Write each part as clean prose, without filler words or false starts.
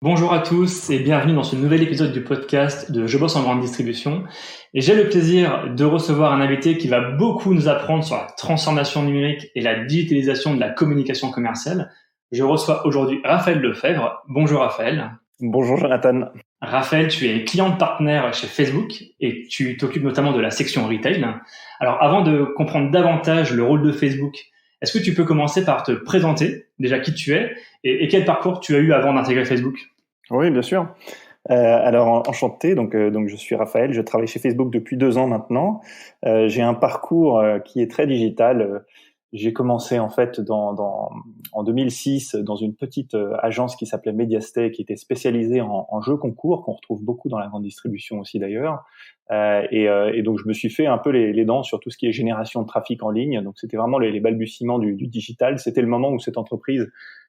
Bonjour à tous et bienvenue dans ce nouvel épisode du podcast de Je bosse en grande distribution. Et j'ai le plaisir de recevoir un invité qui va beaucoup nous apprendre sur la transformation numérique et la digitalisation de la communication commerciale. Je reçois aujourd'hui Raphaël Lefebvre. Bonjour Raphaël. Bonjour Jonathan. Raphaël, tu es client partenaire chez Facebook et tu t'occupes notamment de la section retail. Alors avant de comprendre davantage le rôle de Facebook, est-ce que tu peux commencer par te présenter, déjà qui tu es et quel parcours tu as eu avant d'intégrer Facebook? Oui, bien sûr. Alors enchanté, donc je suis Raphaël, je travaille chez Facebook depuis 2 ans maintenant. J'ai un parcours qui est très digital. J'ai commencé en fait en 2006 dans une petite agence qui s'appelait Mediastay, qui était spécialisée en jeux concours, qu'on retrouve beaucoup dans la grande distribution aussi d'ailleurs. Et donc je me suis fait un peu les dents sur tout ce qui est génération de trafic en ligne. Donc c'était vraiment les balbutiements du digital. C'était le moment où cette entreprise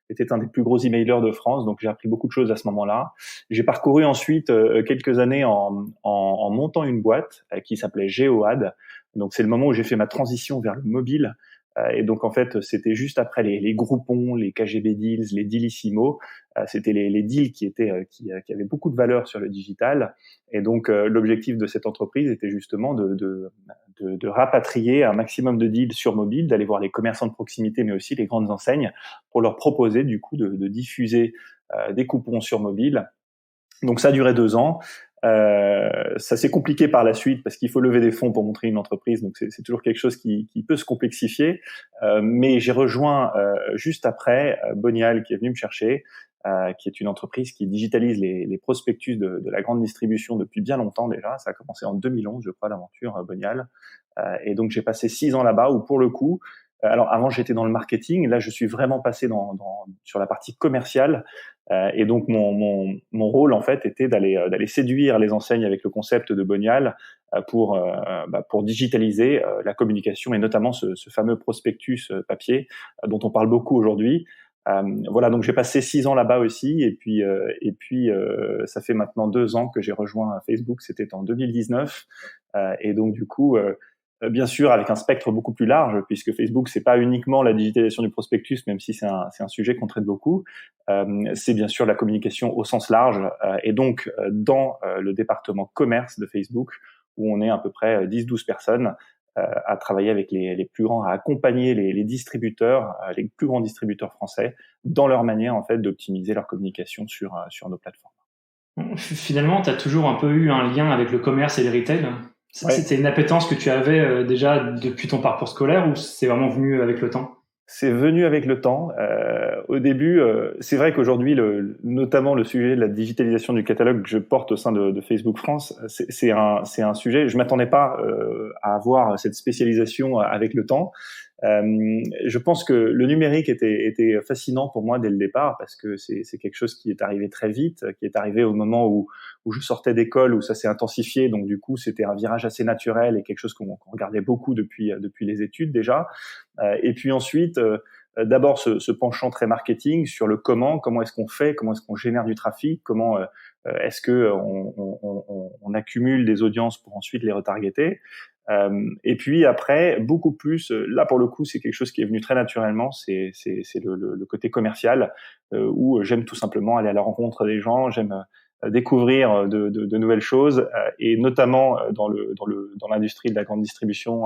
était un des plus gros emailers de France, donc j'ai appris beaucoup de choses à ce moment-là. J'ai parcouru ensuite quelques années en montant une boîte qui s'appelait GeoAd. Donc c'est le moment où j'ai fait ma transition vers le mobile. Et donc en fait, c'était juste après les Groupon, les KGB Deals, les Dealissimo. C'était les deals qui avaient beaucoup de valeur sur le digital. Et donc l'objectif de cette entreprise était justement de rapatrier un maximum de deals sur mobile, d'aller voir les commerçants de proximité, mais aussi les grandes enseignes, pour leur proposer du coup de diffuser des coupons sur mobile. Donc ça a duré 2 ans. Ça s'est compliqué par la suite parce qu'il faut lever des fonds pour montrer une entreprise, donc c'est toujours quelque chose qui peut se complexifier. Mais j'ai rejoint juste après Bonial qui est venu me chercher, qui est une entreprise qui digitalise les prospectus de la grande distribution depuis bien longtemps déjà. Ça a commencé en 2011, je crois, l'aventure Bonial. Et donc j'ai passé 6 ans là-bas où pour le coup, alors avant j'étais dans le marketing, là je suis vraiment passé sur la partie commerciale. Et donc mon rôle en fait était d'aller séduire les enseignes avec le concept de Bonial pour digitaliser la communication et notamment ce fameux prospectus papier dont on parle beaucoup aujourd'hui. Voilà, donc j'ai passé 6 ans là-bas aussi, et puis ça fait maintenant 2 ans que j'ai rejoint Facebook. C'était en 2019, et donc du coup, bien sûr, avec un spectre beaucoup plus large, puisque Facebook, c'est pas uniquement la digitalisation du prospectus, même si c'est un sujet qu'on traite beaucoup. C'est bien sûr la communication au sens large, et donc dans le département commerce de Facebook, où on est à peu près 10-12 personnes à travailler avec les plus grands, à accompagner les distributeurs, les plus grands distributeurs français, dans leur manière en fait d'optimiser leur communication sur nos plateformes. Finalement, tu as toujours un peu eu un lien avec le commerce et le retail. Ouais. C'était une appétence que tu avais déjà depuis ton parcours scolaire ou c'est vraiment venu avec le temps? C'est venu avec le temps. Au début, c'est vrai qu'aujourd'hui, notamment le sujet de la digitalisation du catalogue que je porte au sein de Facebook France, c'est un sujet. Je m'attendais pas à avoir cette spécialisation avec le temps. Je pense que le numérique était fascinant pour moi dès le départ parce que c'est quelque chose qui est arrivé très vite, qui est arrivé au moment où je sortais d'école, où ça s'est intensifié. Donc du coup, c'était un virage assez naturel et quelque chose qu'on regardait beaucoup depuis les études déjà. Et puis ensuite, d'abord ce penchant très marketing sur le comment est-ce qu'on fait, comment est-ce qu'on génère du trafic, comment est-ce que on accumule des audiences pour ensuite les retargeter. Et puis après, beaucoup plus, là pour le coup, c'est quelque chose qui est venu très naturellement, c'est le côté commercial, où j'aime tout simplement aller à la rencontre des gens, j'aime découvrir de nouvelles choses, et notamment dans l'industrie de la grande distribution,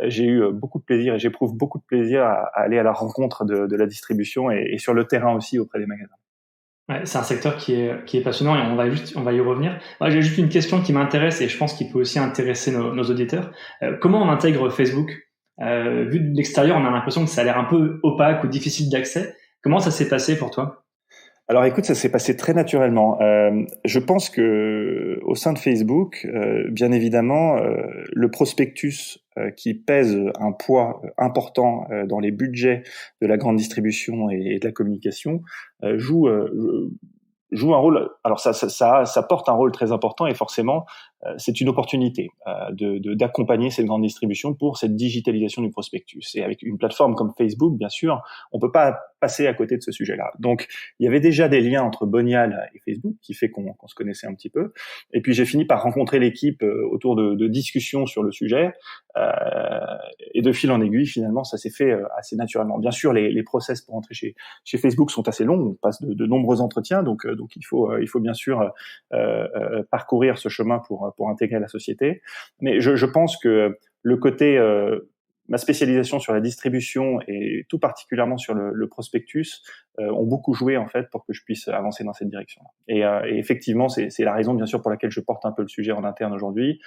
j'ai eu beaucoup de plaisir et j'éprouve beaucoup de plaisir à aller à la rencontre de la distribution et sur le terrain aussi auprès des magasins. Ouais, c'est un secteur qui est passionnant et on va y revenir. Moi, j'ai juste une question qui m'intéresse et je pense qu'il peut aussi intéresser nos auditeurs. Comment on intègre Facebook? Vu de l'extérieur, on a l'impression que ça a l'air un peu opaque ou difficile d'accès. Comment ça s'est passé pour toi? Alors écoute, ça s'est passé très naturellement. Je pense que au sein de Facebook, bien évidemment, le prospectus qui pèse un poids important dans les budgets de la grande distribution et de la communication joue un rôle. Alors ça porte un rôle très important et forcément c'est une opportunité d'accompagner cette grande distribution pour cette digitalisation du prospectus. Et avec une plateforme comme Facebook, bien sûr, on peut pas passer à côté de ce sujet-là. Donc, il y avait déjà des liens entre Bonial et Facebook qui fait qu'on se connaissait un petit peu. Et puis, j'ai fini par rencontrer l'équipe autour de discussions sur le sujet. Et de fil en aiguille, finalement, ça s'est fait assez naturellement. Bien sûr, les process pour entrer chez Facebook sont assez longs. On passe de nombreux entretiens, donc il faut bien sûr parcourir ce chemin pour intégrer la société. Mais je pense que le côté ma spécialisation sur la distribution et tout particulièrement sur le prospectus ont beaucoup joué en fait pour que je puisse avancer dans cette direction-là. Et effectivement, c'est la raison bien sûr pour laquelle je porte un peu le sujet en interne aujourd'hui,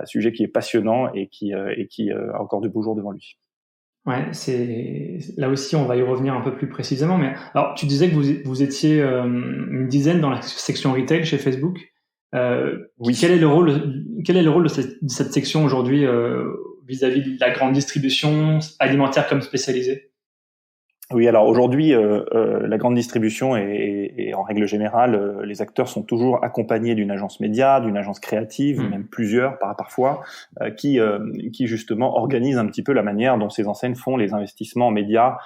sujet qui est passionnant et qui a encore de beaux jours devant lui. Ouais, là aussi on va y revenir un peu plus précisément. Mais alors, tu disais que vous étiez une dizaine dans la section retail chez Facebook. Oui. Quel est le rôle de cette section aujourd'hui vis-à-vis de la grande distribution alimentaire comme spécialisée? Oui, alors aujourd'hui, la grande distribution et en règle générale, les acteurs sont toujours accompagnés d'une agence média, d'une agence créative, même plusieurs parfois, qui justement organisent un petit peu la manière dont ces enseignes font les investissements en médias,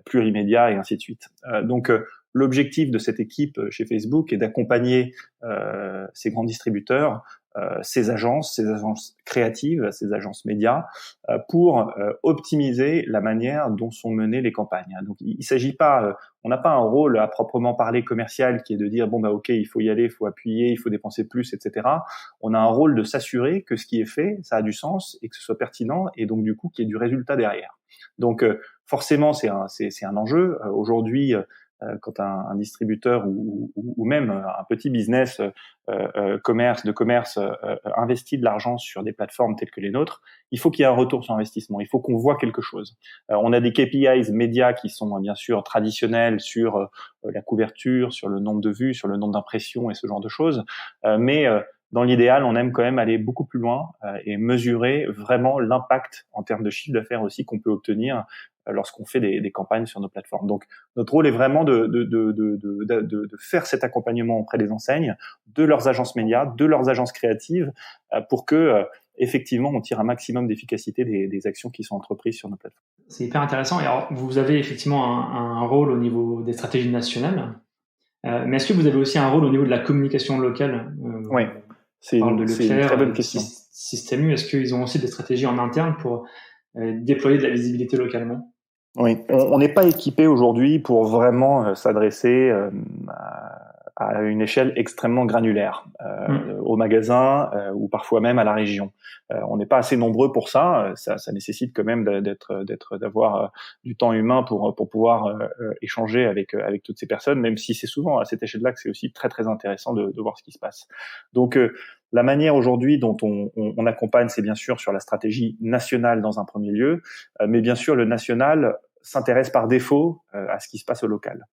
plurimédias et ainsi de suite. Donc l'objectif de cette équipe chez Facebook est d'accompagner ces grands distributeurs, ces agences créatives, ces agences médias, pour optimiser la manière dont sont menées les campagnes. Donc, il s'agit pas, on n'a pas un rôle à proprement parler commercial qui est de dire bon bah ok, il faut y aller, il faut appuyer, il faut dépenser plus, etc. On a un rôle de s'assurer que ce qui est fait, ça a du sens et que ce soit pertinent et donc du coup qu'il y ait du résultat derrière. Donc forcément c'est un enjeu. Aujourd'hui, quand un distributeur ou même un petit business commerce investit de l'argent sur des plateformes telles que les nôtres, il faut qu'il y ait un retour sur investissement, il faut qu'on voit quelque chose. On a des KPIs médias qui sont bien sûr traditionnels sur la couverture, sur le nombre de vues, sur le nombre d'impressions et ce genre de choses, mais dans l'idéal, on aime quand même aller beaucoup plus loin et mesurer vraiment l'impact en termes de chiffre d'affaires aussi qu'on peut obtenir lorsqu'on fait des campagnes sur nos plateformes. Donc, notre rôle est vraiment de faire cet accompagnement auprès des enseignes, de leurs agences médias, de leurs agences créatives, pour que effectivement, on tire un maximum d'efficacité des actions qui sont entreprises sur nos plateformes. C'est hyper intéressant. Et alors, vous avez effectivement un rôle au niveau des stratégies nationales, mais est-ce que vous avez aussi un rôle au niveau de la communication locale? Oui, c'est une très bonne question. Système U, est-ce qu'ils ont aussi des stratégies en interne pour déployer de la visibilité localement? Oui, on n'est pas équipé aujourd'hui pour vraiment s'adresser à une échelle extrêmement granulaire, au magasin ou parfois même à la région. On n'est pas assez nombreux pour ça. Ça nécessite quand même d'avoir du temps humain pour pouvoir échanger avec toutes ces personnes, même si c'est souvent à cette échelle-là que c'est aussi très très intéressant de voir ce qui se passe. Donc la manière aujourd'hui dont on accompagne, c'est bien sûr sur la stratégie nationale dans un premier lieu, mais bien sûr le national s'intéresse par défaut à ce qui se passe au local.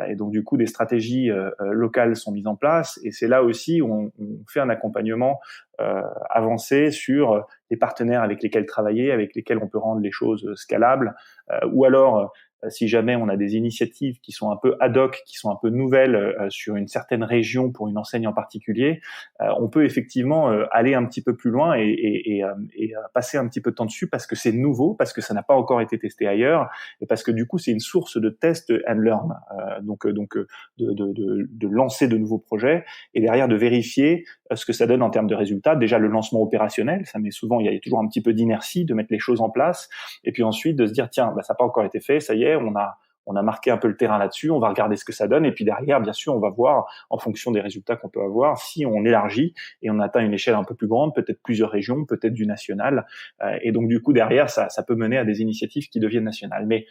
Et donc du coup, des stratégies locales sont mises en place, et c'est là aussi où on fait un accompagnement avancé sur les partenaires avec lesquels travailler, avec lesquels on peut rendre les choses scalables, ou alors si jamais on a des initiatives qui sont un peu ad hoc, qui sont un peu nouvelles sur une certaine région pour une enseigne en particulier, on peut effectivement aller un petit peu plus loin et passer un petit peu de temps dessus parce que c'est nouveau, parce que ça n'a pas encore été testé ailleurs et parce que du coup c'est une source de test and learn. Donc de lancer de nouveaux projets et derrière de vérifier ce que ça donne en termes de résultats. Déjà le lancement opérationnel, ça met souvent, il y a toujours un petit peu d'inertie de mettre les choses en place et puis ensuite de se dire tiens, ça n'a pas encore été fait, ça y est, on a marqué un peu le terrain là-dessus, on va regarder ce que ça donne, et puis derrière, bien sûr, on va voir, en fonction des résultats qu'on peut avoir, si on élargit et on atteint une échelle un peu plus grande, peut-être plusieurs régions, peut-être du national, et donc du coup, derrière, ça peut mener à des initiatives qui deviennent nationales. Mais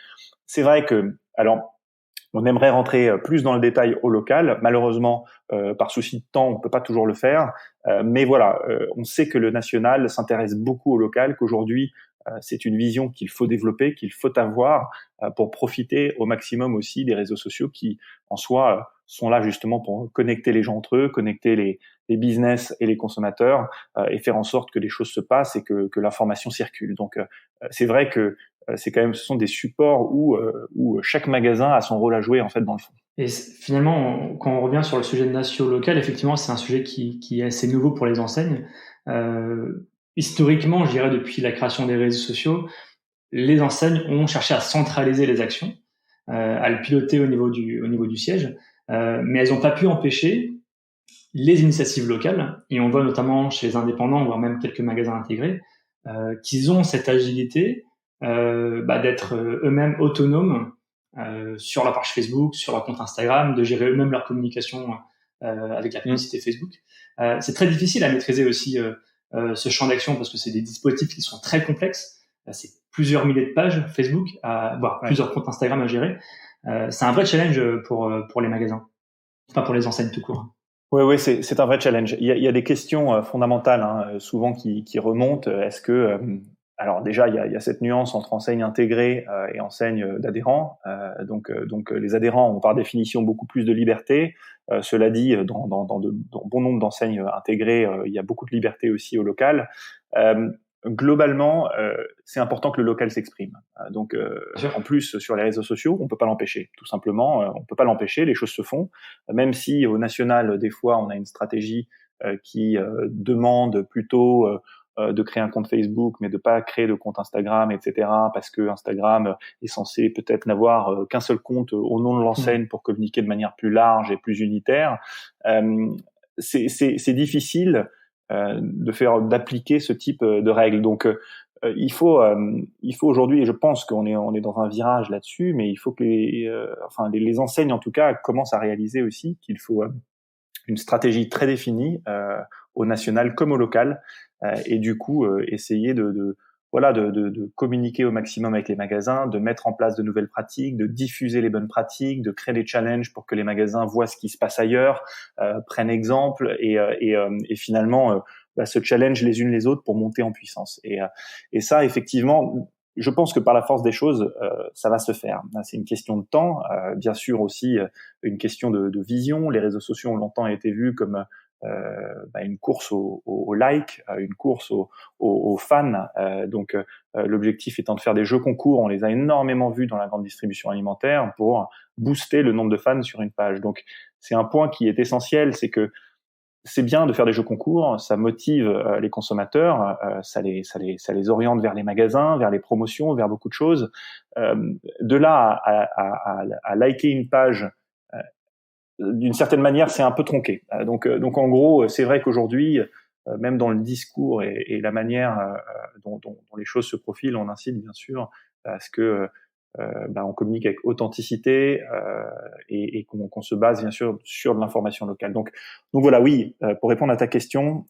c'est vrai que, alors, on aimerait rentrer plus dans le détail au local. Malheureusement, par souci de temps, on peut pas toujours le faire. Mais voilà, on sait que le national s'intéresse beaucoup au local, qu'aujourd'hui, c'est une vision qu'il faut développer, qu'il faut avoir pour profiter au maximum aussi des réseaux sociaux qui, en soi, sont là justement pour connecter les gens entre eux, connecter les business et les consommateurs et faire en sorte que les choses se passent et que l'information circule. Donc, c'est vrai que c'est quand même, ce sont des supports où chaque magasin a son rôle à jouer en fait dans le fond. Et finalement, quand on revient sur le sujet de nation locale, effectivement, c'est un sujet qui est assez nouveau pour les enseignes. Historiquement, je dirais depuis la création des réseaux sociaux, les enseignes ont cherché à centraliser les actions, à le piloter au niveau du siège, mais elles n'ont pas pu empêcher les initiatives locales, et on voit notamment chez les indépendants, voire même quelques magasins intégrés, qu'ils ont cette agilité d'être eux-mêmes autonomes sur la page Facebook, sur leur compte Instagram, de gérer eux-mêmes leur communication avec la publicité Facebook. C'est très difficile à maîtriser aussi ce champ d'action parce que c'est des dispositifs qui sont très complexes. C'est plusieurs milliers de pages Facebook, voire plusieurs comptes Instagram à gérer. C'est un vrai challenge pour les magasins, enfin pour les enseignes tout court. Oui, c'est un vrai challenge. Il y a des questions fondamentales souvent qui remontent. Est-ce que alors déjà il y a cette nuance entre enseigne intégrée et enseigne d'adhérents. Donc les adhérents ont par définition beaucoup plus de liberté. Cela dit, dans bon nombre d'enseignes intégrées, il y a beaucoup de liberté aussi au local. Globalement, c'est important que le local s'exprime. Donc, en plus, sur les réseaux sociaux, on peut pas l'empêcher. Tout simplement, on peut pas l'empêcher. Les choses se font. Même si au national, des fois, on a une stratégie qui demande plutôt de créer un compte Facebook, mais de pas créer de compte Instagram, etc. Parce que Instagram est censé peut-être n'avoir qu'un seul compte au nom de l'enseigne pour communiquer de manière plus large et plus unitaire. C'est difficile d'appliquer ce type de règles. Donc, il faut aujourd'hui, et je pense qu'on est dans un virage là-dessus, mais il faut que les enseignes en tout cas commencent à réaliser aussi qu'il faut une stratégie très définie au national comme au local, et du coup essayer de communiquer au maximum avec les magasins, de mettre en place de nouvelles pratiques, de diffuser les bonnes pratiques, de créer des challenges pour que les magasins voient ce qui se passe ailleurs, prennent exemple et finalement se challenge les unes les autres pour monter en puissance. Et ça, effectivement, je pense que par la force des choses, ça va se faire. C'est une question de temps, bien sûr aussi une question de vision. Les réseaux sociaux ont longtemps été vus comme une course au like, une course aux fans. Donc l'objectif étant de faire des jeux concours, on les a énormément vus dans la grande distribution alimentaire pour booster le nombre de fans sur une page. Donc c'est un point qui est essentiel, c'est que c'est bien de faire des jeux concours, ça motive les consommateurs, ça les oriente vers les magasins, vers les promotions, vers beaucoup de choses. De là à liker une page, d'une certaine manière, c'est un peu tronqué. Donc en gros, c'est vrai qu'aujourd'hui, même dans le discours et la manière dont les choses se profilent, on incite bien sûr à ce que on communique avec authenticité et qu'on se base bien sûr sur de l'information locale. Donc voilà, oui, pour répondre à ta question,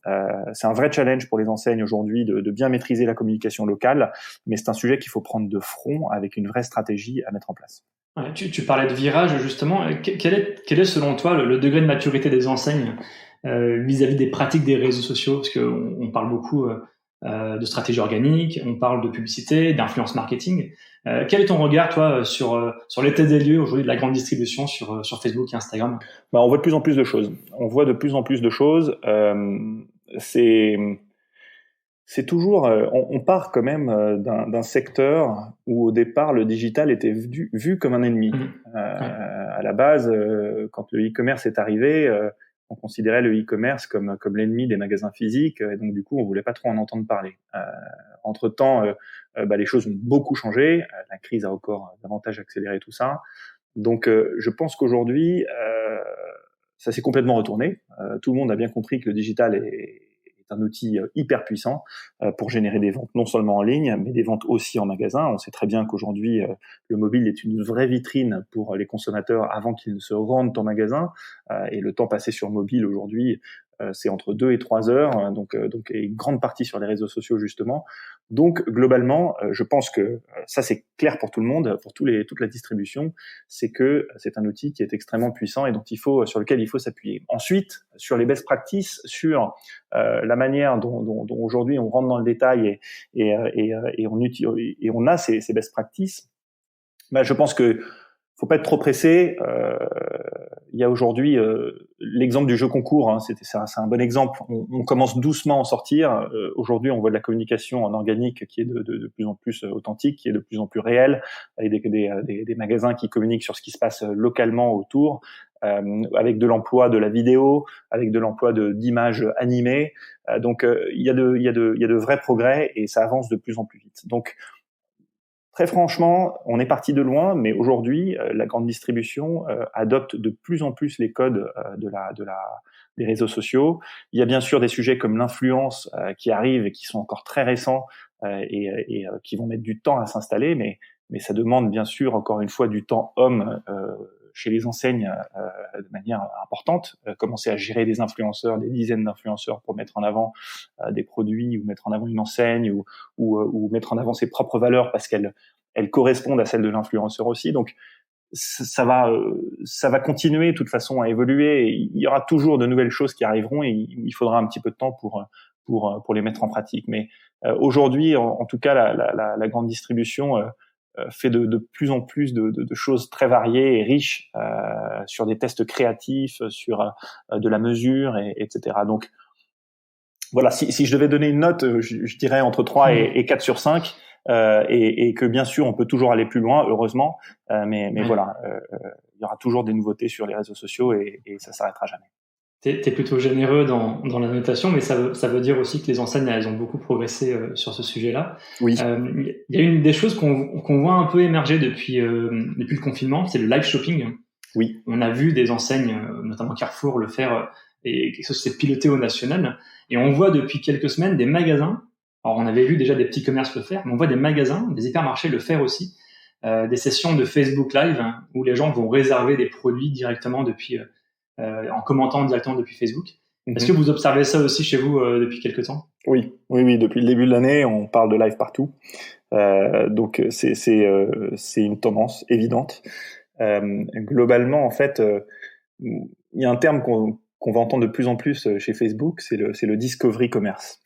c'est un vrai challenge pour les enseignes aujourd'hui de bien maîtriser la communication locale, mais c'est un sujet qu'il faut prendre de front avec une vraie stratégie à mettre en place. Ouais, tu parlais de virage justement. Quel est selon toi le degré de maturité des enseignes vis-à-vis des pratiques des réseaux sociaux? Parce qu'on parle beaucoup de stratégie organique, on parle de publicité, d'influence marketing. Quel est ton regard, toi, sur l'état des lieux aujourd'hui de la grande distribution sur Facebook et Instagram? On voit de plus en plus de choses. On voit de plus en plus de choses. C'est toujours, on part quand même d'un secteur où au départ le digital était vu comme un ennemi. À la base, quand le e-commerce est arrivé, on considérait le e-commerce comme l'ennemi des magasins physiques, et donc du coup on voulait pas trop en entendre parler. Entre-temps, les choses ont beaucoup changé. La crise a encore davantage accéléré tout ça. Donc je pense qu'aujourd'hui, ça s'est complètement retourné. Tout le monde a bien compris que le digital est un outil hyper puissant pour générer des ventes non seulement en ligne, mais des ventes aussi en magasin. On sait très bien qu'aujourd'hui, le mobile est une vraie vitrine pour les consommateurs avant qu'ils ne se rendent en magasin. Et le temps passé sur mobile aujourd'hui, c'est entre 2 et 3 heures, donc et une grande partie sur les réseaux sociaux justement. Donc globalement, je pense que ça c'est clair pour tout le monde, pour toute la distribution, c'est que c'est un outil qui est extrêmement puissant et sur lequel il faut s'appuyer. Ensuite, sur les best practices, sur la manière dont aujourd'hui on rentre dans le détail et on a ces best practices, je pense que faut pas être trop pressé. Il y a aujourd'hui l'exemple du jeu concours, hein, c'est un bon exemple. On commence doucement à en sortir. Aujourd'hui, on voit de la communication en organique qui est de plus en plus authentique, qui est de plus en plus réelle, avec des magasins qui communiquent sur ce qui se passe localement autour, avec de l'emploi de la vidéo, avec de l'emploi d'images animées. Donc, il y a de vrais progrès et ça avance de plus en plus vite. Donc, très franchement, on est parti de loin, mais aujourd'hui, la grande distribution adopte de plus en plus les codes des réseaux sociaux. Il y a bien sûr des sujets comme l'influence qui arrivent et qui sont encore très récents et qui vont mettre du temps à s'installer, mais ça demande bien sûr encore une fois du temps homme chez les enseignes de manière importante. Commencer à gérer des influenceurs, des dizaines d'influenceurs pour mettre en avant des produits ou mettre en avant une enseigne ou mettre en avant ses propres valeurs parce qu'elles correspondent à celles de l'influenceur aussi. Donc ça va continuer de toute façon à évoluer. Et il y aura toujours de nouvelles choses qui arriveront et il faudra un petit peu de temps pour les mettre en pratique. Mais aujourd'hui, en tout cas, la grande distribution fait de plus en plus de choses très variées et riches sur des tests créatifs, sur de la mesure, etc. Donc voilà, si je devais donner une note, je dirais entre 3 et 4 sur 5, et que bien sûr on peut toujours aller plus loin, heureusement, mais voilà, il y aura toujours des nouveautés sur les réseaux sociaux et ça s'arrêtera jamais. T'es plutôt généreux dans la notation, mais ça veut dire aussi que les enseignes, elles ont beaucoup progressé sur ce sujet-là. Oui. Il y a une des choses qu'on voit un peu émerger depuis le confinement, c'est le live shopping. Oui. On a vu des enseignes, notamment Carrefour, le faire, et quelque chose s'est piloté au national. Et on voit depuis quelques semaines des magasins. Alors on avait vu déjà des petits commerces le faire, mais on voit des magasins, des hypermarchés le faire aussi. Des sessions de Facebook Live où les gens vont réserver des produits directement depuis en commentant directement depuis Facebook. Est-ce que vous observez ça aussi chez vous depuis quelques temps ? Oui, depuis le début de l'année, on parle de live partout. Donc c'est une tendance évidente. Globalement, en fait, il y a un terme qu'on va entendre de plus en plus chez Facebook, c'est le discovery commerce.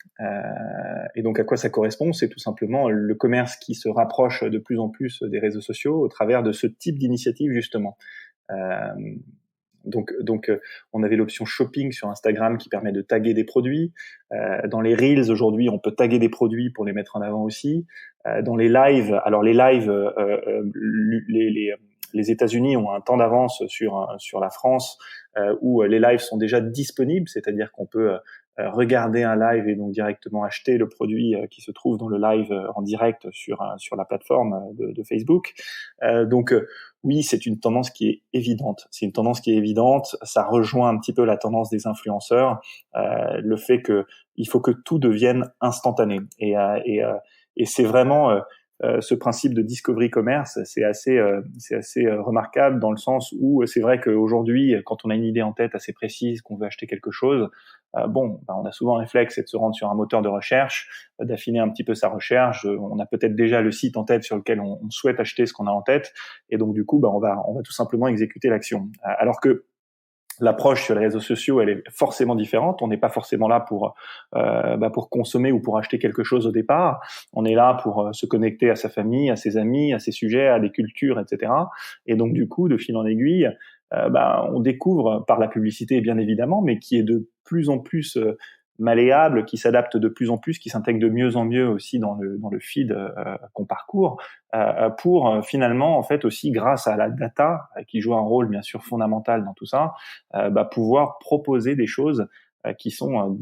Et donc à quoi ça correspond ? C'est tout simplement le commerce qui se rapproche de plus en plus des réseaux sociaux au travers de ce type d'initiative justement. Donc, on avait l'option shopping sur Instagram qui permet de taguer des produits. Dans les Reels, aujourd'hui, on peut taguer des produits pour les mettre en avant aussi. Dans les lives, alors les lives, les États-Unis ont un temps d'avance sur la France où les lives sont déjà disponibles, c'est-à-dire qu'on peut regarder un live et donc directement acheter le produit qui se trouve dans le live en direct sur la plateforme de Facebook. Donc oui, c'est une tendance qui est évidente. C'est une tendance qui est évidente. Ça rejoint un petit peu la tendance des influenceurs, le fait que il faut que tout devienne instantané. Et c'est vraiment ce principe de discovery commerce, c'est assez remarquable dans le sens où c'est vrai qu'aujourd'hui, quand on a une idée en tête assez précise, qu'on veut acheter quelque chose, on a souvent un réflexe, c'est de se rendre sur un moteur de recherche, d'affiner un petit peu sa recherche. On a peut-être déjà le site en tête sur lequel on souhaite acheter ce qu'on a en tête, et donc du coup, on va tout simplement exécuter l'action. Alors que l'approche sur les réseaux sociaux, elle est forcément différente. On n'est pas forcément là pour consommer ou pour acheter quelque chose au départ. On est là pour se connecter à sa famille, à ses amis, à ses sujets, à des cultures, etc. Et donc du coup, de fil en aiguille, on découvre par la publicité, bien évidemment, mais qui est de plus en plus malléable, qui s'adapte de plus en plus, qui s'intègre de mieux en mieux aussi dans le feed qu'on parcourt, pour finalement, en fait, aussi grâce à la data, qui joue un rôle bien sûr fondamental dans tout ça, pouvoir proposer des choses qui sont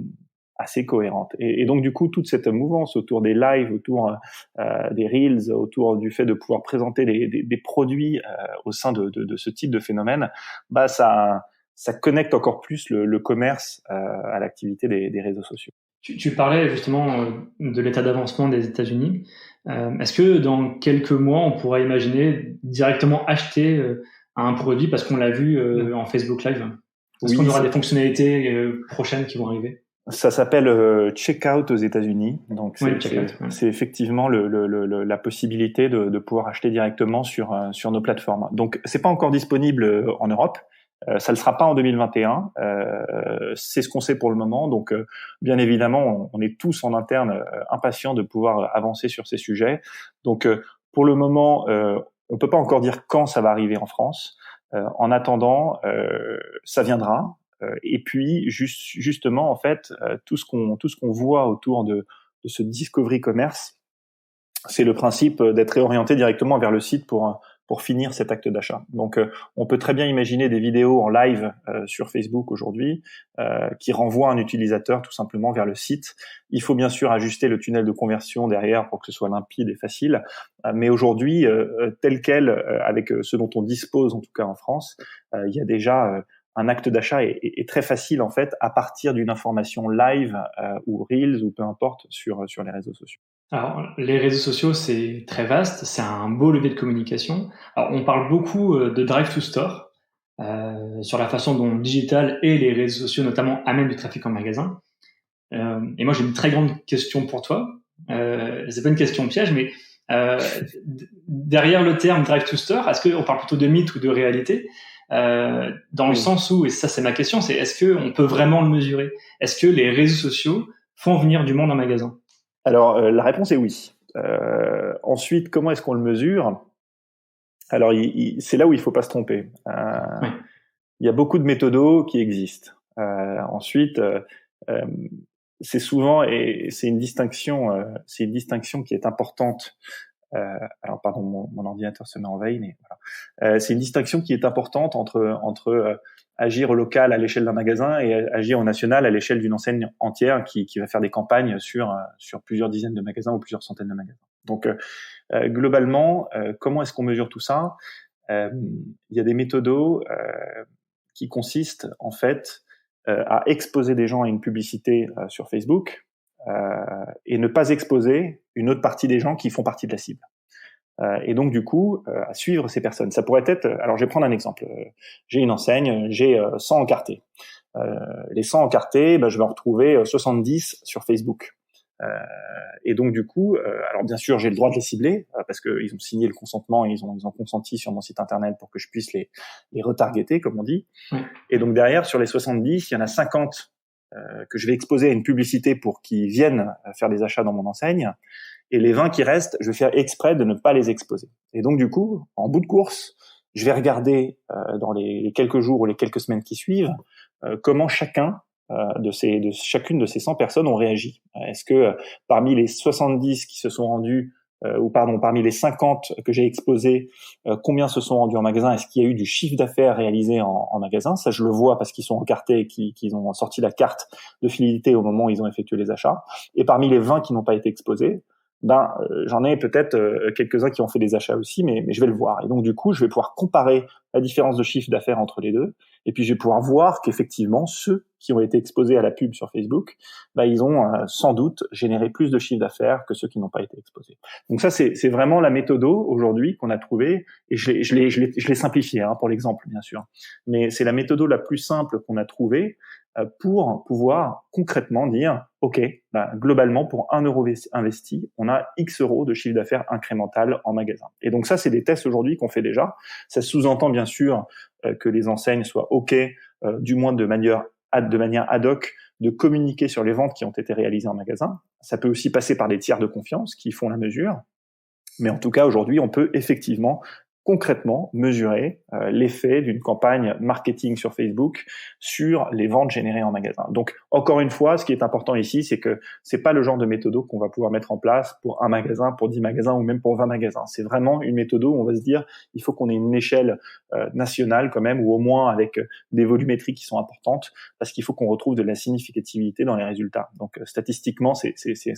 assez cohérentes. Et donc du coup, toute cette mouvance autour des lives, autour des reels, autour du fait de pouvoir présenter des produits au sein de ce type de phénomène, ça connecte encore plus le commerce à l'activité des réseaux sociaux. Tu parlais justement de l'état d'avancement des États-Unis. Est-ce que dans quelques mois, on pourra imaginer directement acheter un produit parce qu'on l'a vu en Facebook Live ? Est-ce qu'on aura des fonctionnalités prochaines qui vont arriver ? Ça s'appelle checkout aux États-Unis. Donc c'est effectivement la possibilité de pouvoir acheter directement sur nos plateformes. Donc c'est pas encore disponible en Europe. Ça ne le sera pas en 2021. C'est ce qu'on sait pour le moment. Donc, bien évidemment, on est tous en interne impatients de pouvoir avancer sur ces sujets. Donc, pour le moment, On peut pas encore dire quand ça va arriver en France. En attendant, ça viendra. Et puis justement, en fait, tout ce qu'on voit autour de ce discovery commerce, c'est le principe d'être réorienté directement vers le site pour finir cet acte d'achat. Donc, on peut très bien imaginer des vidéos en live sur Facebook aujourd'hui qui renvoient un utilisateur tout simplement vers le site. Il faut bien sûr ajuster le tunnel de conversion derrière pour que ce soit limpide et facile. Mais aujourd'hui, tel quel, avec ce dont on dispose en tout cas en France, il y a déjà un acte d'achat est très facile en fait à partir d'une information live ou Reels ou peu importe sur les réseaux sociaux. Alors, les réseaux sociaux, c'est très vaste, c'est un beau levier de communication. Alors, on parle beaucoup de drive to store, sur la façon dont le digital et les réseaux sociaux notamment amènent du trafic en magasin. Et moi, j'ai une très grande question pour toi. C'est pas une question piège, mais derrière le terme drive to store, est-ce qu'on parle plutôt de mythe ou de réalité? Dans le sens où, et ça c'est ma question, c'est est-ce qu'on peut vraiment le mesurer? Est-ce que les réseaux sociaux font venir du monde en magasin? Alors, la réponse est oui. Ensuite, comment est-ce qu'on le mesure? Alors, c'est là où il faut pas se tromper. Oui. Il y a beaucoup de méthodos qui existent. Ensuite, c'est souvent et c'est une distinction qui est importante. Alors, pardon, mon ordinateur se met en veille, mais voilà. C'est une distinction qui est importante entre agir au local à l'échelle d'un magasin et agir au national à l'échelle d'une enseigne entière qui va faire des campagnes sur plusieurs dizaines de magasins ou plusieurs centaines de magasins. Donc, globalement, comment est-ce qu'on mesure tout ça? Il y a des méthodos qui consistent en fait à exposer des gens à une publicité sur Facebook et ne pas exposer une autre partie des gens qui font partie de la cible. Et donc du coup, à suivre ces personnes. Ça pourrait être, alors je vais prendre un exemple. J'ai une enseigne, j'ai 100 encartés. Les 100 encartés, je vais en retrouver 70 sur Facebook. Et donc du coup, alors bien sûr, j'ai le droit de les cibler parce qu'ils ont signé le consentement, et ils ont consenti sur mon site internet pour que je puisse les retargeter, comme on dit. Et donc derrière, sur les 70, il y en a 50 que je vais exposer à une publicité pour qu'ils viennent faire des achats dans mon enseigne. Et les 20 qui restent, je vais faire exprès de ne pas les exposer. Et donc du coup, en bout de course, je vais regarder dans les quelques jours ou les quelques semaines qui suivent comment chacune de ces 100 personnes ont réagi. Est-ce que parmi les 70 qui se sont rendus parmi les 50 que j'ai exposés, combien se sont rendus en magasin? Est-ce qu'il y a eu du chiffre d'affaires réalisé en magasin? Ça, je le vois parce qu'ils sont encartés et qu'ils ont sorti la carte de fidélité au moment où ils ont effectué les achats. Et parmi les 20 qui n'ont pas été exposés, j'en ai peut-être quelques-uns qui ont fait des achats aussi, mais je vais le voir. Et donc, du coup, je vais pouvoir comparer la différence de chiffre d'affaires entre les deux. Et puis, je vais pouvoir voir qu'effectivement, ceux qui ont été exposés à la pub sur Facebook, ils ont sans doute généré plus de chiffre d'affaires que ceux qui n'ont pas été exposés. Donc ça, c'est vraiment la méthodo aujourd'hui qu'on a trouvée. Et je l'ai simplifié pour l'exemple, bien sûr. Mais c'est la méthodo la plus simple qu'on a trouvée pour pouvoir concrètement dire, OK, globalement, pour 1 euro investi, on a X euros de chiffre d'affaires incrémental en magasin. Et donc ça, c'est des tests aujourd'hui qu'on fait déjà. Ça sous-entend bien sûr que les enseignes soient OK, du moins de manière ad hoc, de communiquer sur les ventes qui ont été réalisées en magasin. Ça peut aussi passer par des tiers de confiance qui font la mesure. Mais en tout cas, aujourd'hui, on peut effectivement concrètement mesurer l'effet d'une campagne marketing sur Facebook sur les ventes générées en magasin. Donc, encore une fois, ce qui est important ici, c'est que c'est pas le genre de méthodo qu'on va pouvoir mettre en place pour un magasin, pour 10 magasins ou même pour 20 magasins. C'est vraiment une méthodo où on va se dire, il faut qu'on ait une échelle nationale quand même, ou au moins avec des volumétries qui sont importantes, parce qu'il faut qu'on retrouve de la significativité dans les résultats. Donc, statistiquement, c'est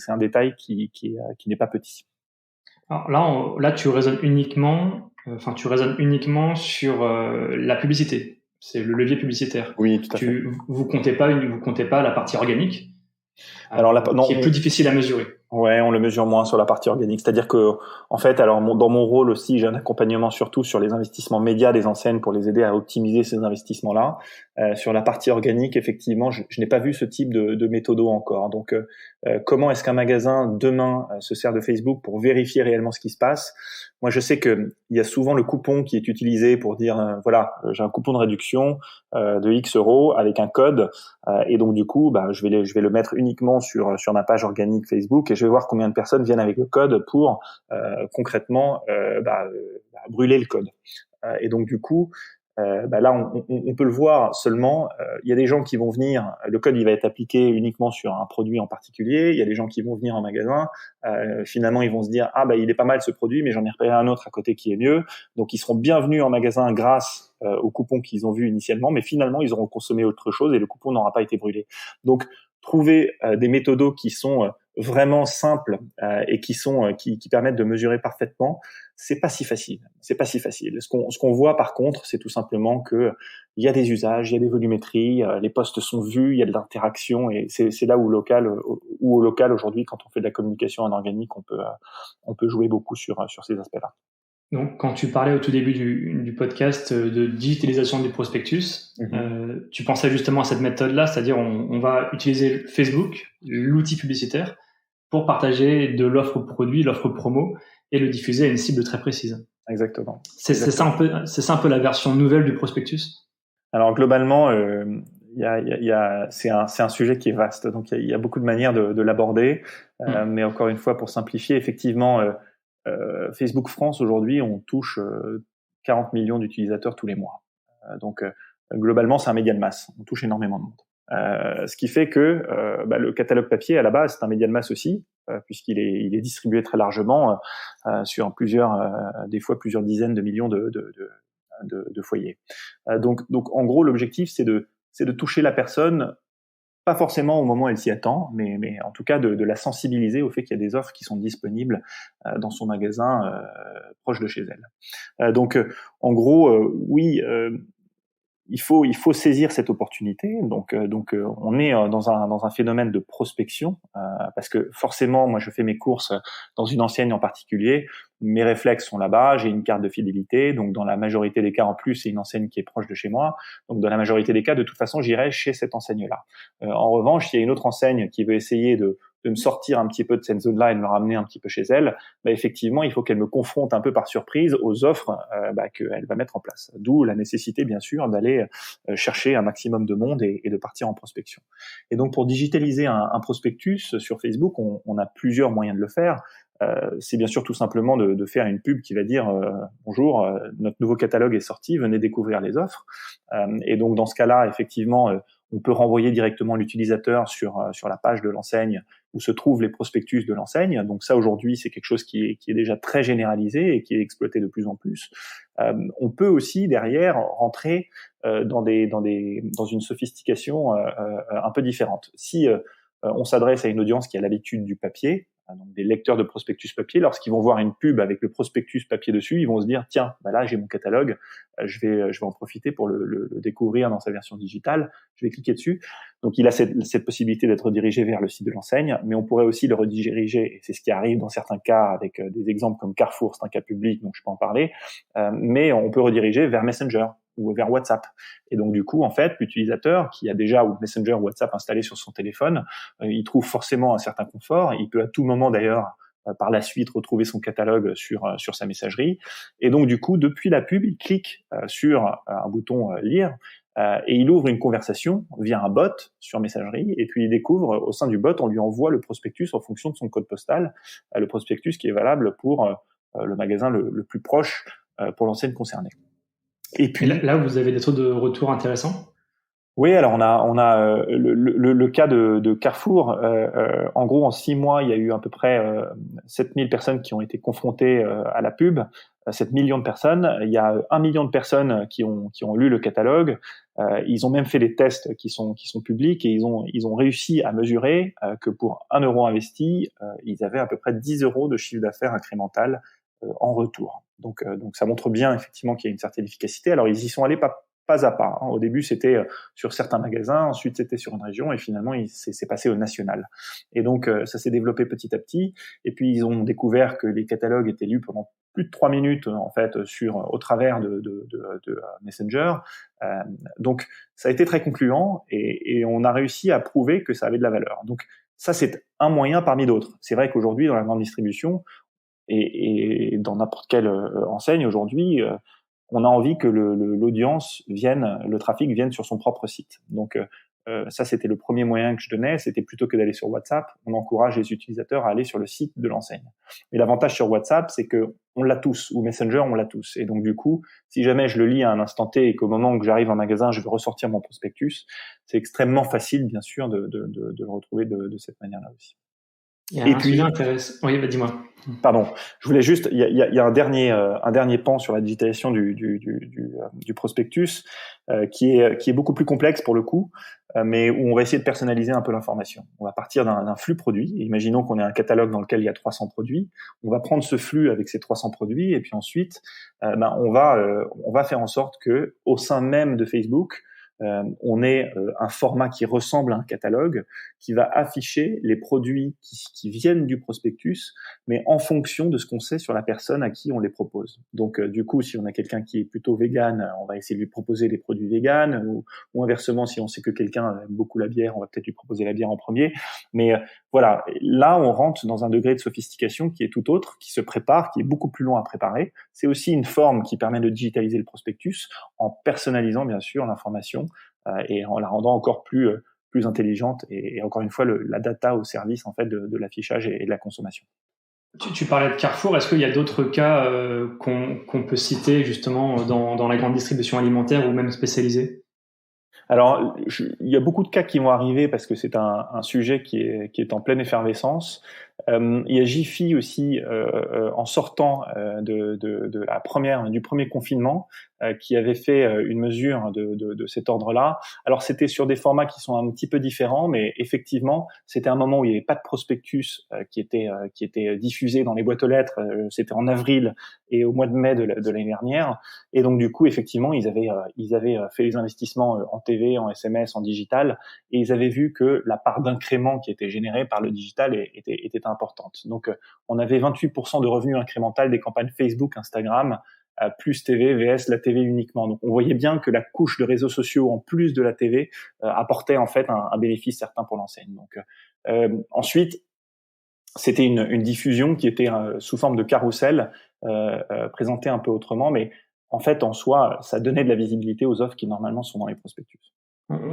un détail qui n'est pas petit. Alors là, tu raisonnes uniquement sur la publicité. C'est le levier publicitaire. Oui, tout à fait. Vous comptez pas la partie organique, alors qui est plus difficile à mesurer. Ouais, on le mesure moins sur la partie organique. C'est-à-dire que, en fait, alors dans mon rôle aussi, j'ai un accompagnement surtout sur les investissements médias des enseignes pour les aider à optimiser ces investissements-là. Sur la partie organique, effectivement, je n'ai pas vu ce type de méthodo encore. Donc, comment est-ce qu'un magasin demain se sert de Facebook pour vérifier réellement ce qui se passe? Moi, je sais que il y a souvent le coupon qui est utilisé pour dire voilà, j'ai un coupon de réduction de X euros avec un code, et donc du coup, je vais le mettre uniquement sur ma page organique Facebook et je je vais voir combien de personnes viennent avec le code pour concrètement brûler le code. Et donc du coup, là, on peut le voir seulement. Il y a des gens qui vont venir, le code il va être appliqué uniquement sur un produit en particulier. Il y a des gens qui vont venir en magasin. Finalement, ils vont se dire il est pas mal ce produit, mais j'en ai repéré un autre à côté qui est mieux. Donc, ils seront bienvenus en magasin grâce au coupon qu'ils ont vu initialement, mais finalement, ils auront consommé autre chose et le coupon n'aura pas été brûlé. Donc, trouver des méthodos qui sont vraiment simples et qui permettent de mesurer parfaitement, c'est pas si facile. C'est pas si facile. Ce qu'on voit par contre, c'est tout simplement que il y a des usages, il y a des volumétries, les posts sont vus, il y a de l'interaction et c'est là où au local aujourd'hui, quand on fait de la communication en organique, on peut jouer beaucoup sur ces aspects-là. Donc, quand tu parlais au tout début du podcast de digitalisation du prospectus, tu pensais justement à cette méthode-là, c'est-à-dire on va utiliser Facebook, l'outil publicitaire, pour partager de l'offre produit, l'offre promo, et le diffuser à une cible très précise. Exactement. C'est ça un peu la version nouvelle du prospectus. Alors globalement, c'est un sujet qui est vaste, donc il y a beaucoup de manières de l'aborder, mais encore une fois, pour simplifier, effectivement, Facebook France aujourd'hui, on touche 40 millions d'utilisateurs tous les mois. Donc globalement, c'est un média de masse, on touche énormément de monde. Ce qui fait que le catalogue papier à la base c'est un média de masse aussi, puisqu'il est distribué très largement sur des fois plusieurs dizaines de millions de foyers. Donc en gros l'objectif c'est de toucher la personne, pas forcément au moment où elle s'y attend, mais en tout cas de la sensibiliser au fait qu'il y a des offres qui sont disponibles dans son magasin proche de chez elle. Donc en gros oui, il faut saisir cette opportunité. Donc on est dans un phénomène de prospection parce que forcément, moi, je fais mes courses dans une enseigne en particulier. Mes réflexes sont là-bas. J'ai une carte de fidélité. Donc dans la majorité des cas, en plus, c'est une enseigne qui est proche de chez moi. Donc dans la majorité des cas, de toute façon, j'irai chez cette enseigne-là. En revanche, s'il y a une autre enseigne qui veut essayer de me sortir un petit peu de cette zone-là et de me ramener un petit peu chez elle, effectivement, il faut qu'elle me confronte un peu par surprise aux offres qu'elle va mettre en place. D'où la nécessité, bien sûr, d'aller chercher un maximum de monde et de partir en prospection. Et donc, pour digitaliser un prospectus sur Facebook, on a plusieurs moyens de le faire. C'est bien sûr tout simplement de faire une pub qui va dire bonjour, notre nouveau catalogue est sorti, venez découvrir les offres. Et donc, dans ce cas-là, effectivement, on peut renvoyer directement l'utilisateur sur la page de l'enseigne où se trouvent les prospectus de l'enseigne. Donc ça, aujourd'hui, c'est quelque chose qui est déjà très généralisé et qui est exploité de plus en plus. On peut aussi, derrière, rentrer dans une sophistication un peu différente. Si on s'adresse à une audience qui a l'habitude du papier, donc des lecteurs de prospectus papier, lorsqu'ils vont voir une pub avec le prospectus papier dessus, ils vont se dire tiens, là j'ai mon catalogue, je vais en profiter pour le découvrir dans sa version digitale, je vais cliquer dessus. Donc il a cette possibilité d'être redirigé vers le site de l'enseigne, mais on pourrait aussi le rediriger, et c'est ce qui arrive dans certains cas avec des exemples comme Carrefour, c'est un cas public donc je peux en parler, mais on peut rediriger vers Messenger ou vers WhatsApp. Et donc du coup, en fait, l'utilisateur qui a déjà Messenger ou WhatsApp installé sur son téléphone, il trouve forcément un certain confort. Il peut à tout moment d'ailleurs par la suite retrouver son catalogue sur sa messagerie. Et donc du coup, depuis la pub, il clique sur un bouton lire et il ouvre une conversation via un bot sur messagerie. Et puis il découvre au sein du bot, on lui envoie le prospectus en fonction de son code postal, le prospectus qui est valable pour le magasin le plus proche pour l'enseigne concernée. Et puis là, vous avez des taux de retour intéressants? Oui, alors on a le cas de Carrefour. En gros, en 6 mois, il y a eu à peu près 7000 personnes qui ont été confrontées à la pub. 7 millions de personnes. Il y a 1 million de personnes qui ont lu le catalogue. Ils ont même fait des tests qui sont publics et ils ont réussi à mesurer que pour 1 euro investi, ils avaient à peu près 10 euros de chiffre d'affaires incrémental en retour. Donc ça montre bien effectivement qu'il y a une certaine efficacité. Alors ils y sont allés pas à pas. Au début, c'était sur certains magasins, ensuite c'était sur une région, et finalement, c'est passé au national. Et donc, ça s'est développé petit à petit. Et puis, ils ont découvert que les catalogues étaient lus pendant plus de 3 minutes, en fait, au travers de Messenger. Donc, ça a été très concluant, et on a réussi à prouver que ça avait de la valeur. Donc, ça, c'est un moyen parmi d'autres. C'est vrai qu'aujourd'hui, dans la grande distribution, et dans n'importe quelle enseigne aujourd'hui, on a envie que l'audience le trafic vienne sur son propre site. Donc, ça c'était le premier moyen que je donnais, c'était plutôt que d'aller sur WhatsApp, on encourage les utilisateurs à aller sur le site de l'enseigne. Et l'avantage sur WhatsApp, c'est que on l'a tous, ou Messenger, on l'a tous. Et donc du coup, si jamais je le lis à un instant T et qu'au moment où j'arrive en magasin, je veux ressortir mon prospectus, c'est extrêmement facile, bien sûr, de le retrouver de cette manière-là aussi. Il y a un sujet intéressant. Oui, bah, dis-moi. Pardon, je voulais juste, il y a un dernier pan sur la digitalisation du prospectus qui est beaucoup plus complexe pour le coup, mais où on va essayer de personnaliser un peu l'information. On va partir d'un flux produit. Imaginons qu'on ait un catalogue dans lequel il y a 300 produits. On va prendre ce flux avec ces 300 produits et puis ensuite, on va faire en sorte que au sein même de Facebook, on ait un format qui ressemble à un catalogue, qui va afficher les produits qui viennent du prospectus, mais en fonction de ce qu'on sait sur la personne à qui on les propose. Donc, du coup, si on a quelqu'un qui est plutôt vegan, on va essayer de lui proposer des produits vegan, ou inversement, si on sait que quelqu'un aime beaucoup la bière, on va peut-être lui proposer la bière en premier. Mais voilà, là, on rentre dans un degré de sophistication qui est tout autre, qui se prépare, qui est beaucoup plus long à préparer. C'est aussi une forme qui permet de digitaliser le prospectus en personnalisant, bien sûr, l'information et en la rendant encore plus intelligente et encore une fois la data au service en fait de l'affichage et de la consommation. Tu parlais de Carrefour, est-ce qu'il y a d'autres cas qu'on peut citer justement dans la grande distribution alimentaire ou même spécialisée? Alors, il y a beaucoup de cas qui vont arriver parce que c'est un sujet qui est en pleine effervescence. Il y a Jiffy aussi en sortant du premier confinement qui avait fait une mesure de cet ordre-là. Alors c'était sur des formats qui sont un petit peu différents, mais effectivement c'était un moment où il n'y avait pas de prospectus qui était diffusé dans les boîtes aux lettres. C'était en avril et au mois de mai de l'année dernière, et donc du coup effectivement ils avaient fait les investissements en TV, en SMS, en digital, et ils avaient vu que la part d'incrément qui était générée par le digital était importante. Donc, on avait 28% de revenus incrémental des campagnes Facebook, Instagram, plus TV, VS, la TV uniquement. Donc, on voyait bien que la couche de réseaux sociaux, en plus de la TV, apportait en fait un bénéfice certain pour l'enseigne. Donc, ensuite, c'était une diffusion qui était sous forme de carrousel, présentée un peu autrement, mais en fait, en soi, ça donnait de la visibilité aux offres qui normalement sont dans les prospectus.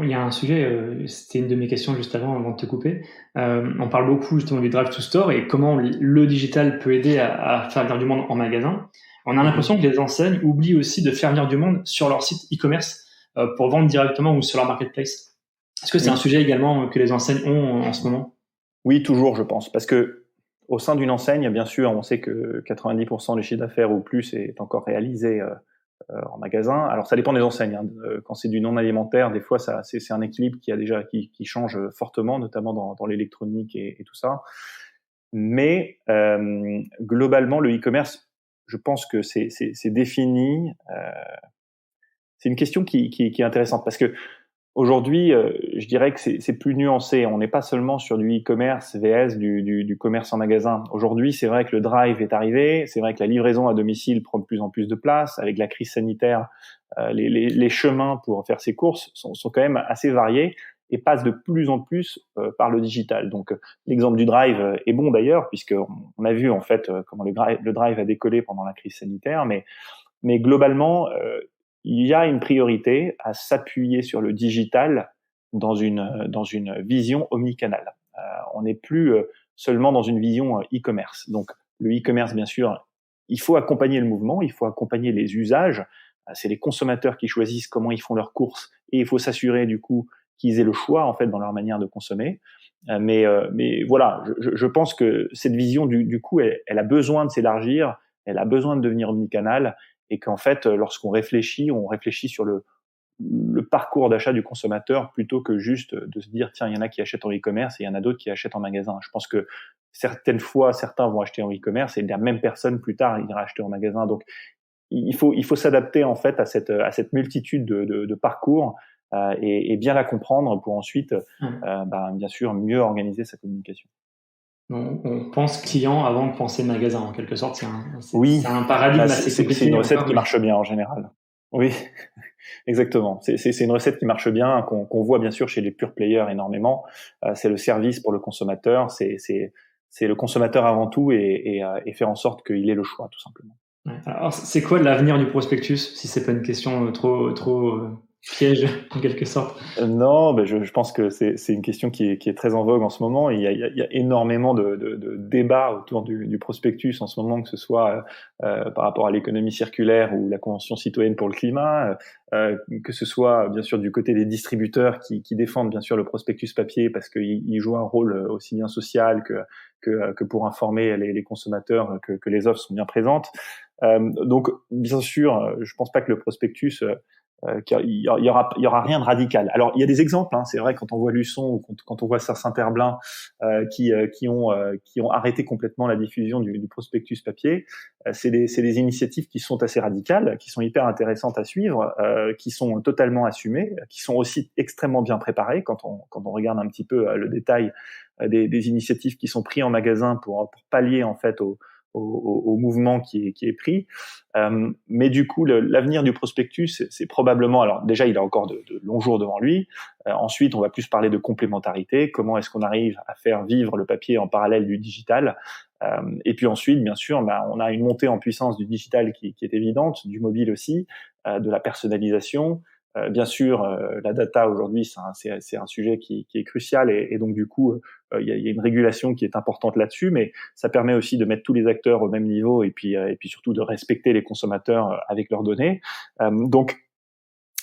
Il y a un sujet, c'était une de mes questions juste avant de te couper. On parle beaucoup justement du drive to store et comment le digital peut aider à faire venir du monde en magasin. On a l'impression que les enseignes oublient aussi de faire venir du monde sur leur site e-commerce pour vendre directement ou sur leur marketplace. Est-ce que c'est un sujet également que les enseignes ont en ce moment? Oui, toujours, je pense, parce que au sein d'une enseigne, bien sûr, on sait que 90% du chiffre d'affaires ou plus est encore réalisé en magasin. Alors ça dépend des enseignes. Hein. Quand c'est du non alimentaire, des fois c'est un équilibre qui change fortement, notamment dans l'électronique et tout ça. Mais globalement, le e-commerce, je pense que c'est défini. C'est une question qui est intéressante parce que aujourd'hui, je dirais que c'est plus nuancé. On n'est pas seulement sur du e-commerce vs du commerce en magasin. Aujourd'hui, c'est vrai que le drive est arrivé. C'est vrai que la livraison à domicile prend de plus en plus de place. Avec la crise sanitaire, les chemins pour faire ses courses sont quand même assez variés et passent de plus en plus par le digital. Donc, l'exemple du drive est bon d'ailleurs, puisqu'on a vu en fait comment le drive a décollé pendant la crise sanitaire. Mais globalement, il y a une priorité à s'appuyer sur le digital dans une vision omnicanal. On n'est plus seulement dans une vision e-commerce. Donc, le e-commerce, bien sûr, il faut accompagner le mouvement, il faut accompagner les usages. C'est les consommateurs qui choisissent comment ils font leurs courses et il faut s'assurer du coup qu'ils aient le choix en fait dans leur manière de consommer. Mais voilà, je pense que cette vision du coup, elle a besoin de s'élargir, elle a besoin de devenir omnicanal. Et qu'en fait, lorsqu'on réfléchit, on réfléchit sur le parcours d'achat du consommateur plutôt que juste de se dire, tiens, il y en a qui achètent en e-commerce et il y en a d'autres qui achètent en magasin. Je pense que certaines fois, certains vont acheter en e-commerce et la même personne, plus tard, ira acheter en magasin. Donc, il faut s'adapter en fait à cette multitude de parcours et bien la comprendre pour ensuite, bien sûr, mieux organiser sa communication. On pense client avant de penser magasin, en quelque sorte. C'est un paradigme assez compliqué. C'est une recette qui marche bien en général. Oui, exactement. C'est une recette qui marche bien, qu'on voit bien sûr chez les pure players énormément. C'est le service pour le consommateur. C'est le consommateur avant tout et faire en sorte qu'il ait le choix, tout simplement. Alors, c'est quoi l'avenir du prospectus, si c'est pas une question trop piège en quelque sorte? Non, ben je pense que c'est une question qui est très en vogue en ce moment. Il y a énormément de débats autour du prospectus en ce moment, que ce soit par rapport à l'économie circulaire ou la Convention citoyenne pour le climat, que ce soit bien sûr du côté des distributeurs qui défendent bien sûr le prospectus papier parce qu'il joue un rôle aussi bien social que pour informer les consommateurs que les offres sont bien présentes. Donc bien sûr, je pense pas que le prospectus qu'il y aura rien de radical. Alors il y a des exemples, hein, c'est vrai, quand on voit Luçon ou quand on voit Saint-Herblain qui ont arrêté complètement la diffusion du prospectus papier. C'est des initiatives qui sont assez radicales, qui sont hyper intéressantes à suivre, qui sont totalement assumées, qui sont aussi extrêmement bien préparées quand on regarde un petit peu le détail des initiatives qui sont prises en magasin pour pallier en fait au mouvement qui est pris. Mais du coup, l'avenir du prospectus, c'est probablement, alors déjà, il a encore de longs jours devant lui. Ensuite, on va plus parler de complémentarité. Comment est-ce qu'on arrive à faire vivre le papier en parallèle du digital? Et puis ensuite, bien sûr, on a une montée en puissance du digital qui est évidente, du mobile aussi, de la personnalisation. Bien sûr, la data aujourd'hui, c'est un sujet qui est crucial et donc du coup, il y a une régulation qui est importante là-dessus, mais ça permet aussi de mettre tous les acteurs au même niveau et puis surtout de respecter les consommateurs avec leurs données. Donc,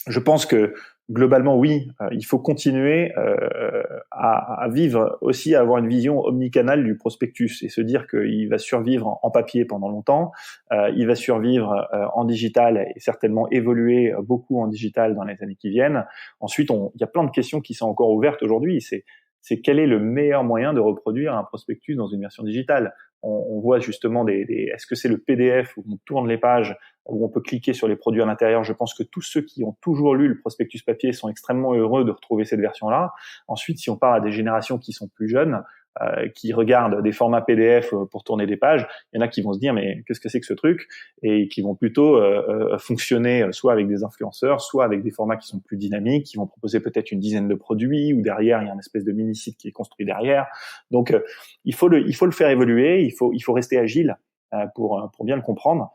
je pense que globalement, oui, il faut continuer à vivre aussi, à avoir une vision omnicanale du prospectus et se dire qu'il va survivre en papier pendant longtemps, il va survivre en digital et certainement évoluer beaucoup en digital dans les années qui viennent. Ensuite, il y a plein de questions qui sont encore ouvertes aujourd'hui. C'est quel est le meilleur moyen de reproduire un prospectus dans une version digitale? On voit justement est-ce que c'est le PDF où on tourne les pages, où on peut cliquer sur les produits à l'intérieur? Je pense que tous ceux qui ont toujours lu le prospectus papier sont extrêmement heureux de retrouver cette version-là. Ensuite, si on parle à des générations qui sont plus jeunes, qui regardent des formats PDF pour tourner des pages, il y en a qui vont se dire mais qu'est-ce que c'est que ce truc, et qui vont plutôt fonctionner soit avec des influenceurs, soit avec des formats qui sont plus dynamiques, qui vont proposer peut-être une dizaine de produits, ou derrière il y a une espèce de mini-site qui est construit derrière. Donc il faut le faire évoluer, il faut rester agile pour bien le comprendre.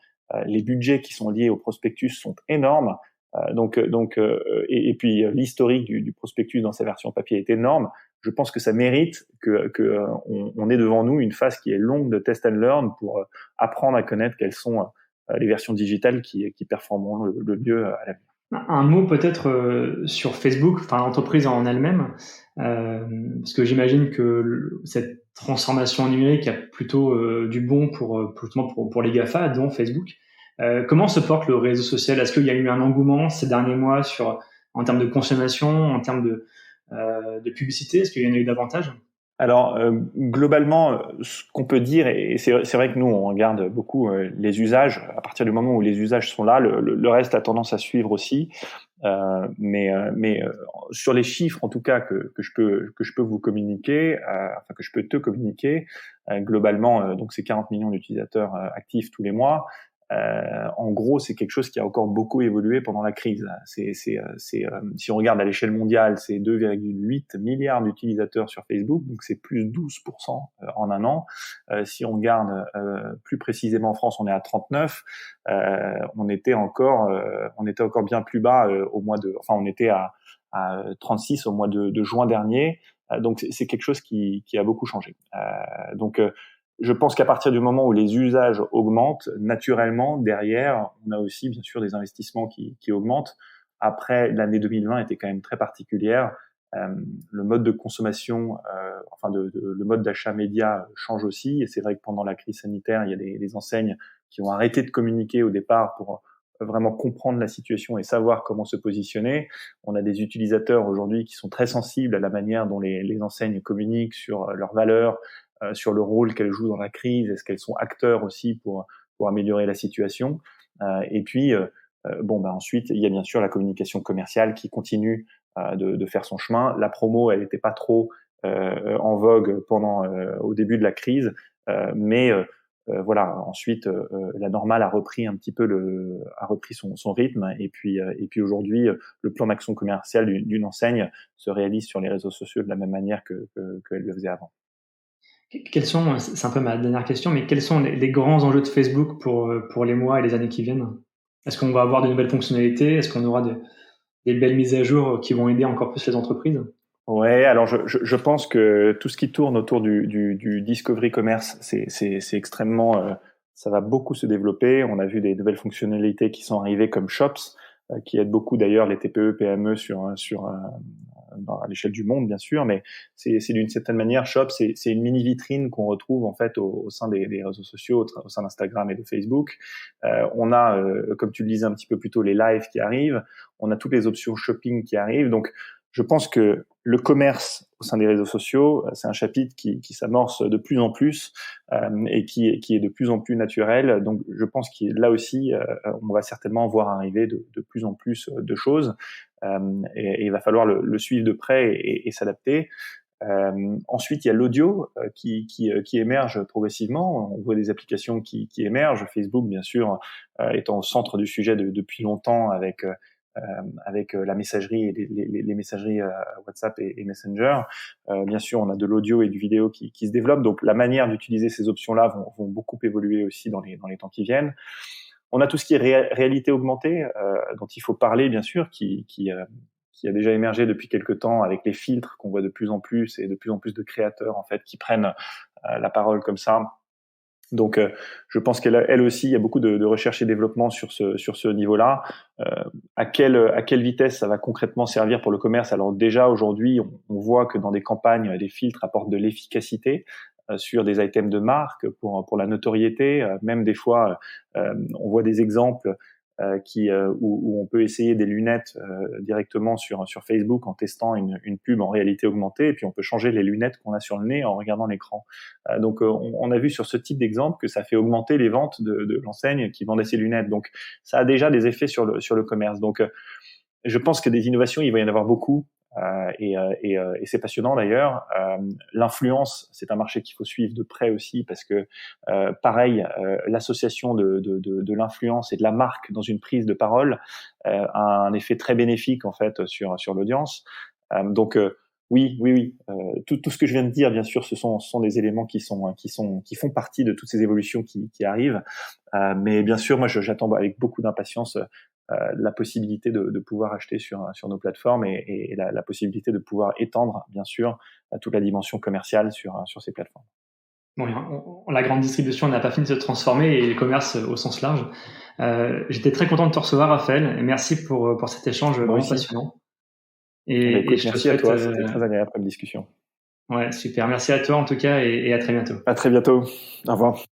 Les budgets qui sont liés au prospectus sont énormes. Et puis l'historique du prospectus dans sa version papier est énorme. Je pense que ça mérite on ait devant nous une phase qui est longue de test and learn pour apprendre à connaître quelles sont les versions digitales qui performeront le mieux à l'avenir. Un mot peut-être sur Facebook, enfin l'entreprise en elle-même, parce que j'imagine que cette transformation numérique a plutôt du bon justement pour les GAFA, dont Facebook. Comment se porte le réseau social? Est-ce qu'il y a eu un engouement ces derniers mois en termes de consommation, en termes de publicité? Est-ce qu'il y en a eu davantage? Alors globalement, ce qu'on peut dire, et c'est vrai que nous on regarde beaucoup les usages. À partir du moment où les usages sont là, le reste a tendance à suivre aussi. Mais sur les chiffres en tout cas que je peux vous communiquer, enfin que je peux te communiquer, globalement, donc c'est 40 millions d'utilisateurs actifs tous les mois. En gros, c'est quelque chose qui a encore beaucoup évolué pendant la crise. Si on regarde à l'échelle mondiale, c'est 2,8 milliards d'utilisateurs sur Facebook, donc c'est plus 12% en un an. Si on regarde plus précisément en France, on est à 39. On était encore bien plus bas on était à 36 au mois de juin dernier. Donc c'est quelque chose qui a beaucoup changé. Je pense qu'à partir du moment où les usages augmentent, naturellement, derrière, on a aussi, bien sûr, des investissements qui augmentent. Après, l'année 2020 était quand même très particulière. Le mode de consommation, le mode d'achat média change aussi. Et c'est vrai que pendant la crise sanitaire, il y a des enseignes qui ont arrêté de communiquer au départ pour vraiment comprendre la situation et savoir comment se positionner. On a des utilisateurs aujourd'hui qui sont très sensibles à la manière dont les enseignes communiquent sur leurs valeurs, sur le rôle qu'elles jouent dans la crise, est-ce qu'elles sont acteurs aussi pour améliorer la situation. Et puis, ensuite, il y a bien sûr la communication commerciale qui continue de faire son chemin. La promo, elle n'était pas trop en vogue au début de la crise, mais voilà. Ensuite, la normale a repris un petit peu son rythme, et puis aujourd'hui, le plan d'action commerciale d'une enseigne se réalise sur les réseaux sociaux de la même manière qu'elle le faisait avant. C'est un peu ma dernière question, mais quels sont les grands enjeux de Facebook pour les mois et les années qui viennent? Est-ce qu'on va avoir de nouvelles fonctionnalités? Est-ce qu'on aura des belles mises à jour qui vont aider encore plus les entreprises? Ouais, alors je pense que tout ce qui tourne autour du discovery commerce, c'est extrêmement, ça va beaucoup se développer. On a vu des nouvelles fonctionnalités qui sont arrivées comme Shops, qui aident beaucoup d'ailleurs les TPE, PME à l'échelle du monde bien sûr, mais c'est d'une certaine manière Shops, c'est une mini vitrine qu'on retrouve en fait au sein des réseaux sociaux, au sein d'Instagram et de Facebook. On a, comme tu le disais un petit peu plus tôt, les lives qui arrivent. On a toutes les options shopping qui arrivent. Donc je pense que le commerce au sein des réseaux sociaux, c'est un chapitre qui s'amorce de plus en plus et qui est de plus en plus naturel. Donc, je pense que là aussi, on va certainement voir arriver de plus en plus de choses et il va falloir le suivre de près et s'adapter. Ensuite, il y a l'audio qui émerge progressivement. On voit des applications qui émergent. Facebook, bien sûr, étant au centre du sujet depuis longtemps avec la messagerie et les messageries WhatsApp et Messenger. Bien sûr, on a de l'audio et du vidéo qui se développent. Donc, la manière d'utiliser ces options-là vont beaucoup évoluer aussi dans les temps qui viennent. On a tout ce qui est réalité augmentée, dont il faut parler, bien sûr, qui a déjà émergé depuis quelques temps avec les filtres qu'on voit de plus en plus et de plus en plus de créateurs en fait qui prennent la parole comme ça. Donc, je pense qu'elle aussi, il y a beaucoup de recherche et développement sur ce niveau-là. À quelle vitesse ça va concrètement servir pour le commerce? Alors déjà, aujourd'hui, on voit que dans des campagnes, les filtres apportent de l'efficacité sur des items de marque pour la notoriété. Même des fois, on voit des exemples où on peut essayer des lunettes directement sur Facebook en testant une pub en réalité augmentée, et puis on peut changer les lunettes qu'on a sur le nez en regardant l'écran. Donc on a vu sur ce type d'exemple que ça fait augmenter les ventes de l'enseigne qui vendait ces lunettes. Donc ça a déjà des effets sur le commerce. Donc je pense que des innovations, il va y en avoir beaucoup. Et c'est passionnant d'ailleurs. L'influence, c'est un marché qu'il faut suivre de près aussi parce que pareil, l'association de l'influence et de la marque dans une prise de parole a un effet très bénéfique en fait sur l'audience. Donc oui. Tout ce que je viens de dire, bien sûr, ce sont des éléments qui font partie de toutes ces évolutions qui arrivent. Mais bien sûr, moi, j'attends avec beaucoup d'impatience la possibilité de pouvoir acheter sur nos plateformes et la possibilité de pouvoir étendre, bien sûr, toute la dimension commerciale sur ces plateformes. Bon, la grande distribution n'a pas fini de se transformer et le commerce au sens large. J'étais très content de te recevoir, Raphaël, et merci pour cet échange vraiment passionnant. Écoute, merci à toi, c'était très agréable comme discussion. Ouais, super. Merci à toi en tout cas et à très bientôt. À très bientôt. Au revoir.